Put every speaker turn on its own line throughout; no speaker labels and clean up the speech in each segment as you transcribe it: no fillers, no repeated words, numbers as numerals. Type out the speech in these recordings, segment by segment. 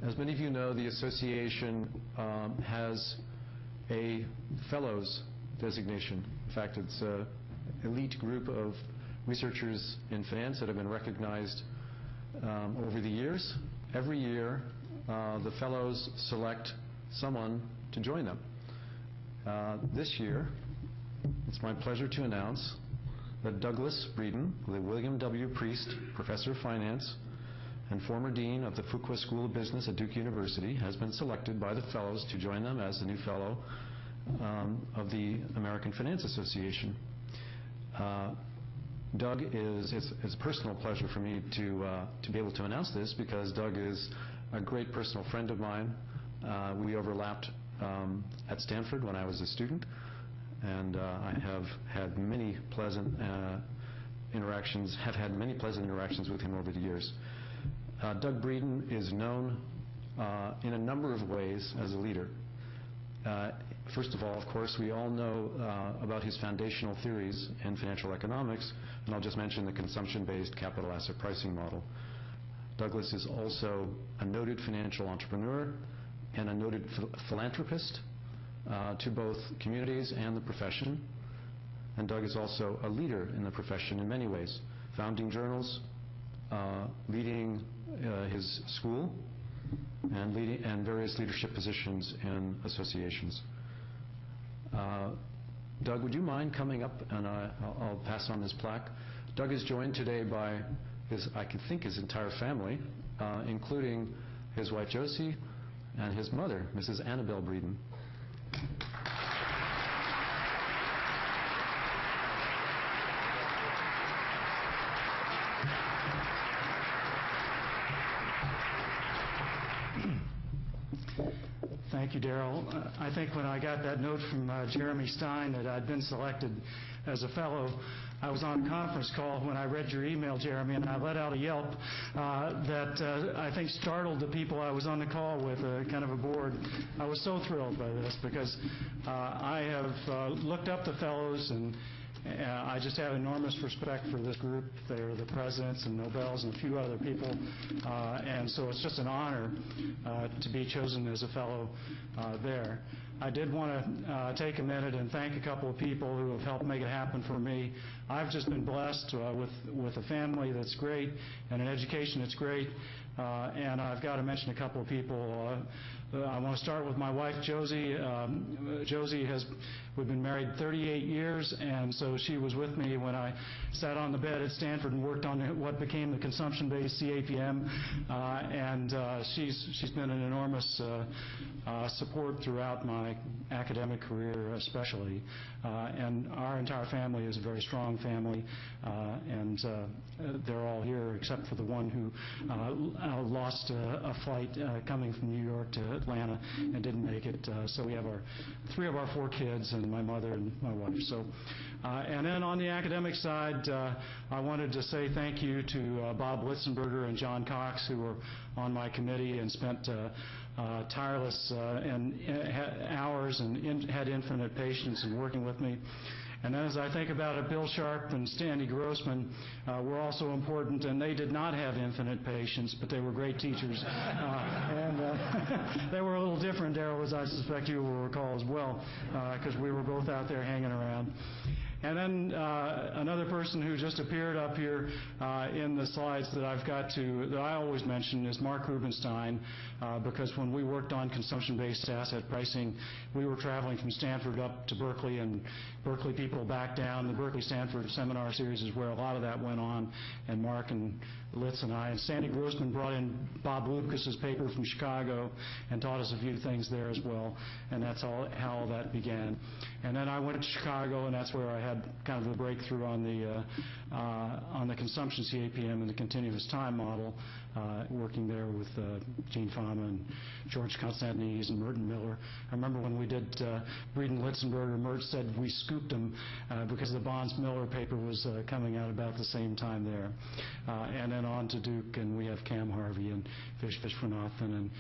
As many of you know, the association has a fellows designation. In fact, it's an elite group of researchers in finance that have been recognized over the years. Every year, the fellows select someone to join them. This year, it's my pleasure to announce that Douglas Breeden, the William W. Priest Professor of Finance and former Dean of the Fuqua School of Business at Duke University, has been selected by the fellows to join them as the new fellow of the American Finance Association. Doug it's a personal pleasure for me to be able to announce this, because Doug is a great personal friend of mine. We overlapped at Stanford when I was a student, and I have had many pleasant interactions with him over the years. Doug Breeden is known in a number of ways as a leader. First of all, of course, we all know about his foundational theories in financial economics, and I'll just mention the consumption-based capital asset pricing model. Douglas is also a noted financial entrepreneur and a noted philanthropist to both communities and the profession. And Doug is also a leader in the profession in many ways, founding journals, leading his school, and various leadership positions in associations. Doug, would you mind coming up, and I'll pass on this plaque. Doug is joined today by I can think his entire family, including his wife Josie and his mother, Mrs. Annabelle Breeden.
Thank you, Darrell. I think when I got that note from Jeremy Stein that I'd been selected as a fellow, I was on a conference call when I read your email, Jeremy, and I let out a yelp that I think startled the people I was on the call with, kind of a board. I was so thrilled by this, because I have looked up the fellows, and I just have enormous respect for this group. They're the presidents and Nobels and a few other people, and so it's just an honor to be chosen as a fellow there. I did want to take a minute and thank a couple of people who have helped make it happen for me. I've just been blessed with a family that's great and an education that's great, and I've got to mention a couple of people. I want to start with my wife, Josie. We've been married 38 years, and so she was with me when I sat on the bed at Stanford and worked on what became the consumption-based CAPM, and she's been an enormous support throughout my academic career, especially. And our entire family is a very strong family, and they're all here except for the one who lost a flight coming from New York to Atlanta and didn't make it. So we have three of our four kids and my mother and my wife. So, and then on the academic side, I wanted to say thank you to Bob Litzenberger and John Cox, who were on my committee and spent tireless hours and had infinite patience in working with me. And then as I think about it, Bill Sharp and Sandy Grossman were also important, and they did not have infinite patience, but they were great teachers. And they were a little different, Darrell, as I suspect you will recall as well, because we were both out there hanging around. And then another person who just appeared up here in the slides that I always mention is Mark Rubenstein, because when we worked on consumption-based asset pricing, we were traveling from Stanford up to Berkeley, and Berkeley people back down. The Berkeley-Stanford seminar series is where a lot of that went on, and Mark and Litz and I, and Sandy Grossman brought in Bob Lucas's paper from Chicago and taught us a few things there as well, and that's how that began. And then I went to Chicago, and that's where I had kind of the breakthrough on the consumption CAPM and the continuous time model, working there with Gene Fama and George Constantinidis and Merton Miller. I remember when we did Breeden Litzenberger, Mert said we scooped him because the Bonds-Miller paper was coming out about the same time there. And then on to Duke, and we have Cam Harvey and Fish Viswanathan and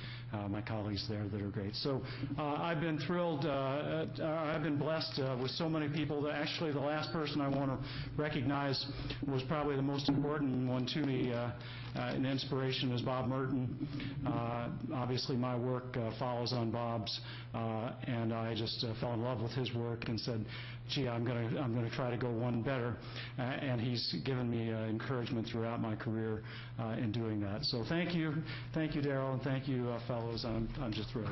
my colleagues there that are great. So I've been thrilled. I've been blessed with so many people. Actually, the last person I want to recognize was probably the most important one to me. An inspiration is Bob Merton. Obviously, my work follows on Bob's, and I just fell in love with his work and said, gee, I'm going to try to go one better, and he's given me encouragement throughout my career in doing that. So thank you, Darrell, and thank you, fellows. I'm just thrilled.